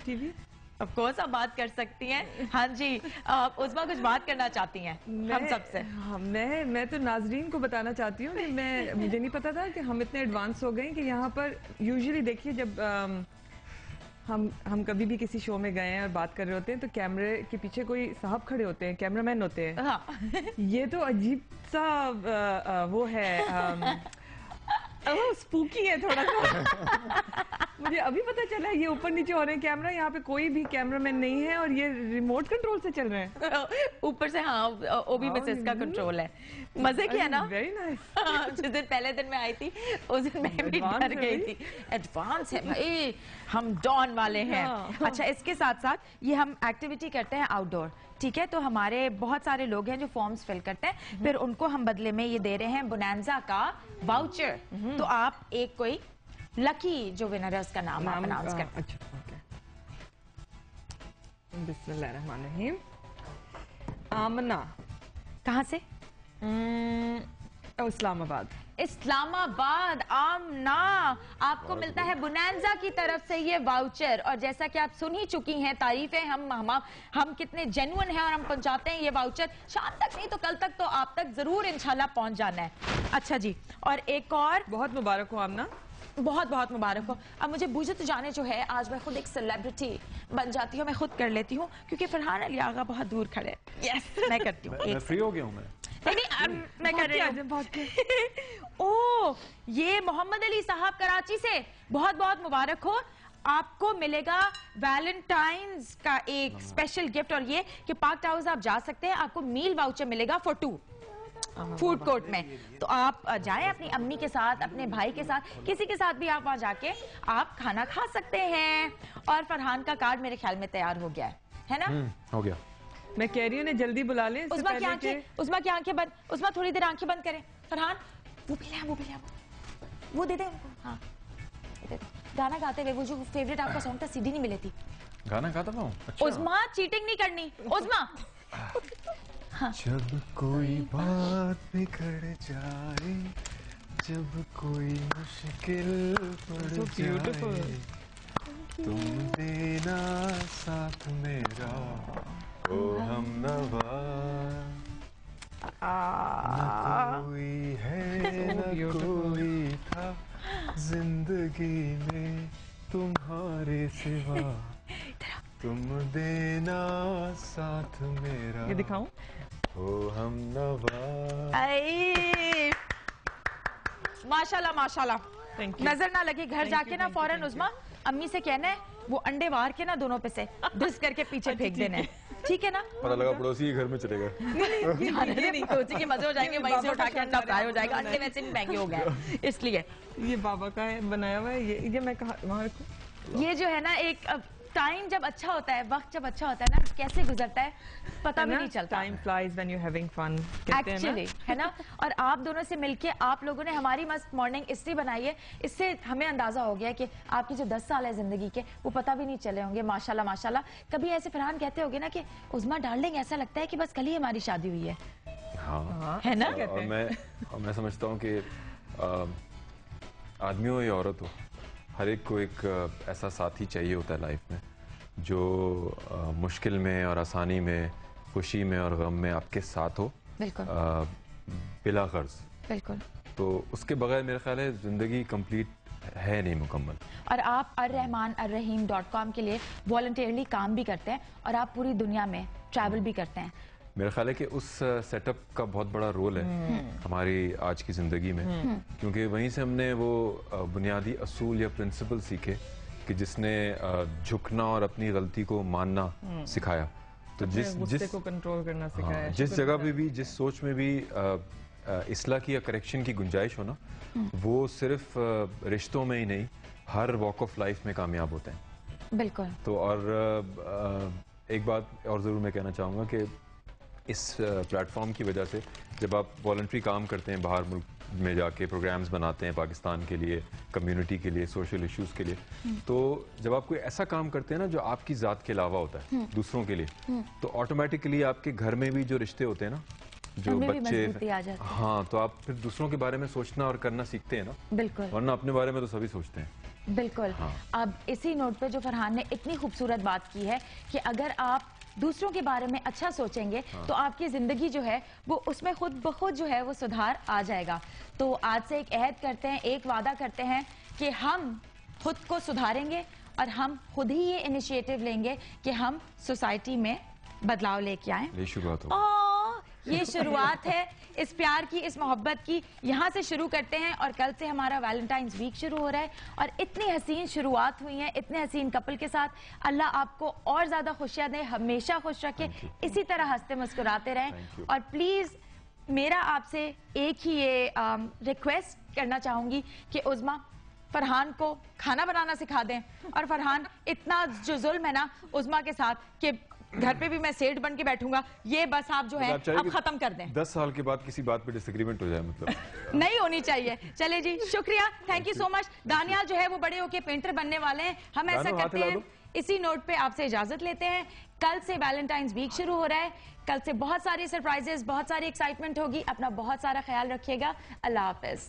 TV? Of course आप बात कर सकती हैं। हाँ जी, उस्मा कुछ बात करना चाहती हैं हम सबसे? हाँ, मैं तो नाजरीन को बताना चाहती हूँ कि मुझे नहीं पता था कि हम इतने एडवांस हो गए कि यहाँ पर यूजुअली देखिए जब हम कभी भी किसी शो में गए हैं और बात कर रहे होते हैं तो कैमरे के पीछे कोई साहब खड़े होते हैं, कैमरामैन होते हैं। हाँ। ये तो अजीब सा वो है, स्पूकी है थोड़ा सा। मुझे अभी पता चला ये ऊपर नीचे हो रहे हैं कैमरा, यहाँ पे कोई भी कैमरामैन नहीं है और ये रिमोट कंट्रोल से चल रहे हैं ऊपर से। हाँ, ओबी मिसेस का कंट्रोल है। मजे की है ना? Very nice. जिस दिन पहले दिन मैं आई थी उस दिन मैं भी डर गई थी। एडवांस है भाई, हम डॉन वाले हैं। अच्छा, इसके साथ साथ ये हम एक्टिविटी करते हैं आउटडोर, ठीक है? तो हमारे बहुत सारे लोग हैं जो फॉर्म्स फिल करते हैं, फिर उनको हम बदले में ये दे रहे हैं बोनांजा का वाउचर। तो आप एक कोई लकी जो विनर है उसका नाम आप अनाउंस करें। अच्छा, ओके। बिस्मिल्लाहिर्रहमानिर्रहीम। आमना। कहाँ से? इस्लामाबाद। इस्लामाबाद। आमना, आपको मिलता है बोनांजा की तरफ से ये वाउचर। और जैसा कि आप सुन ही चुकी हैं तारीफें, हम कितने जेन्युइन हैं और हम पहुंचाते हैं ये वाउचर शाम तक नहीं तो कल तक तो आप तक जरूर इंशाल्लाह पहुंच जाना है। अच्छा जी, और एक और बहुत मुबारक हो आमना, बहुत बहुत मुबारक हो। अब मुझे बुझत जाने जो है, आज मैं खुद एक सेलिब्रिटी बन जाती हूँ, मैं खुद कर लेती हूँ क्योंकि फरहान अली आगा बहुत दूर खड़े हैं। यस, मैं करती हूँ। मैं फ्री हो गया हूँ मैं कर रही हूँ। ओ, ये मोहम्मद अली साहब कराची से, बहुत बहुत मुबारक हो। आपको मिलेगा वैलेंटाइंस का एक स्पेशल गिफ्ट, और ये कि पार्क हाउस आप जा सकते हैं, आपको मील वाउचर मिलेगा फॉर 2 फूड कोर्ट में। तो आप जाएं अपनी अम्मी के साथ, अपने भाई के साथ, किसी के साथ भी आप वहां जाके आप खाना खा सकते हैं। और फरहान का कार्ड मेरे ख्याल में तैयार हो गया है ना? हो गया। मैं कह रही हूँ जल्दी बुला लें। उस्मा की आंखें बंद, उस्मा थोड़ी देर आंखें बंद करें। फरहान वो भी ले, वो दे दे उनको। हाँ, दे दे। गाना गाते हुए, वो जो फेवरेट आपका सॉन्ग था, सीडी नहीं मिली थी। गाना गाता हूँ। अच्छा। उस्मा चीटिंग नहीं करनी, उस्मा। हाँ। जब कोई बात बिगड़ जाए, जब कोई मुश्किल पड़ जाए, तुम देना साथ मेरा, ओ हमनवा। न कोई है न कोई था जिंदगी में तुम्हारे सिवा, तुम देना साथ मेरा। ये दिखाऊं? ओ हमनवा। माशाल्लाह माशाल्लाह। नजर ना लगे, घर जाके ना फौरन उस्मा अम्मी से कहना है वो अंडे वार के ना दोनों पे से डिस करके पीछे फेंक देना है, ठीक है ना? पता लगा पड़ोसी के घर में चलेगा। नहीं, पड़ोसी के मजे हो जाएंगे, वहीं से उठा के अंडा फ्राई हो जाएगा। अंडे वैसे भी महंगे हो गए इसलिए। ये बाबा का है, बनाया हुआ है। ये मैं कहा वहाँ रखूं? ये जो है ना, एक टाइम जब अच्छा होता है, वक्त जब अच्छा होता है ना, कैसे गुजरता है पता भी नहीं चलता। Time flies when you having fun, actually, है ना? और आप दोनों से मिलके आप लोगों ने हमारी मस्त मॉर्निंग इसलिए बनाई है, इससे हमें अंदाजा हो गया कि आपकी जो 10 साल है जिंदगी के, वो पता भी नहीं चले होंगे। माशाल्लाह माशाल्लाह। कभी ऐसे फरहान कहते होगे ना कि उस्मा डार्लिंग, ऐसा लगता है कि बस कल ही हमारी शादी हुई है। हाँ, है ना? और मैं समझता हूँ कि आदमी हो या औरत हो, हर एक को एक ऐसा साथी चाहिए होता है लाइफ में जो मुश्किल में और आसानी में, खुशी में और गम में आपके साथ हो। बिल्कुल। बिला गर्ज। बिल्कुल। तो उसके बगैर मेरा ख्याल है जिंदगी कंप्लीट है नहीं, मुकम्मल। और आप arrahmanarrahim.com के लिए वॉलंटियरली काम भी करते हैं और आप पूरी दुनिया में ट्रैवल भी करते हैं। मेरा ख्याल है कि उस सेटअप का बहुत बड़ा रोल है हमारी आज की ज़िंदगी में, क्योंकि वहीं से हमने वो बुनियादी असूल या प्रिंसिपल सीखे कि जिसने झुकना और अपनी गलती को मानना सिखाया। तो जिस को कंट्रोल करना सिखाया, जिस जगह पे भी, जिस सोच में भी इस्लाह की या करेक्शन की गुंजाइश हो ना, वो सिर्फ रिश्तों में ही नहीं, हर वॉक ऑफ लाइफ में कामयाब होते हैं। बिल्कुल। तो और एक बात और ज़रूर मैं कहना चाहूँगा कि इस प्लेटफॉर्म की वजह से जब आप वॉलंटरी काम करते हैं, बाहर मुल्क में जाके प्रोग्राम्स बनाते हैं पाकिस्तान के लिए, कम्युनिटी के लिए, सोशल इश्यूज के लिए, तो जब आप कोई ऐसा काम करते हैं ना जो आपकी ज़ात के अलावा होता है दूसरों के लिए, तो ऑटोमेटिकली आपके घर में भी जो रिश्ते होते हैं ना, जो बच्चे, हाँ, तो आप फिर दूसरों के बारे में सोचना और करना सीखते हैं ना। बिल्कुल। वरना अपने बारे में तो सभी सोचते हैं। बिल्कुल। अब इसी नोट पे जो फरहान ने इतनी खूबसूरत बात की है कि अगर आप दूसरों के बारे में अच्छा सोचेंगे तो आपकी जिंदगी जो है वो उसमें खुद ब खुद जो है वो सुधार आ जाएगा। तो आज से एक अहद करते हैं, एक वादा करते हैं कि हम खुद को सुधारेंगे और हम खुद ही ये इनिशिएटिव लेंगे कि हम सोसाइटी में बदलाव लेके आए। ये शुरुआत है इस प्यार की, इस मोहब्बत की, यहाँ से शुरू करते हैं। और कल से हमारा वैलेंटाइंस वीक शुरू हो रहा है और इतनी हसीन शुरुआत हुई है इतने हसीन कपल के साथ। अल्लाह आपको और ज्यादा खुशियां दे, हमेशा खुश रखे, इसी तरह हंसते मुस्कुराते रहें। और प्लीज मेरा आपसे एक ही ये रिक्वेस्ट करना चाहूंगी कि उज़मा फरहान को खाना बनाना सिखा दें। और फरहान इतना जो जुल्म है ना उज़मा के साथ कि घर पे भी मैं सेठ बन के बैठूंगा, ये बस आप जो है अब खत्म कर दें। 10 साल के बाद किसी बात पे डिसएग्रीमेंट हो जाए मतलब नहीं होनी चाहिए। चले जी, शुक्रिया, thank you so much. Daniyal जो है वो बड़े होके पेंटर बनने वाले हैं। हम ऐसा करते हैं, इसी नोट पे आपसे इजाजत लेते हैं। कल से वैलेंटाइंस वीक शुरू हो रहा है, कल से बहुत सारी सरप्राइजेस, बहुत सारी एक्साइटमेंट होगी। अपना बहुत सारा ख्याल रखिएगा। अल्लाह हाफिज।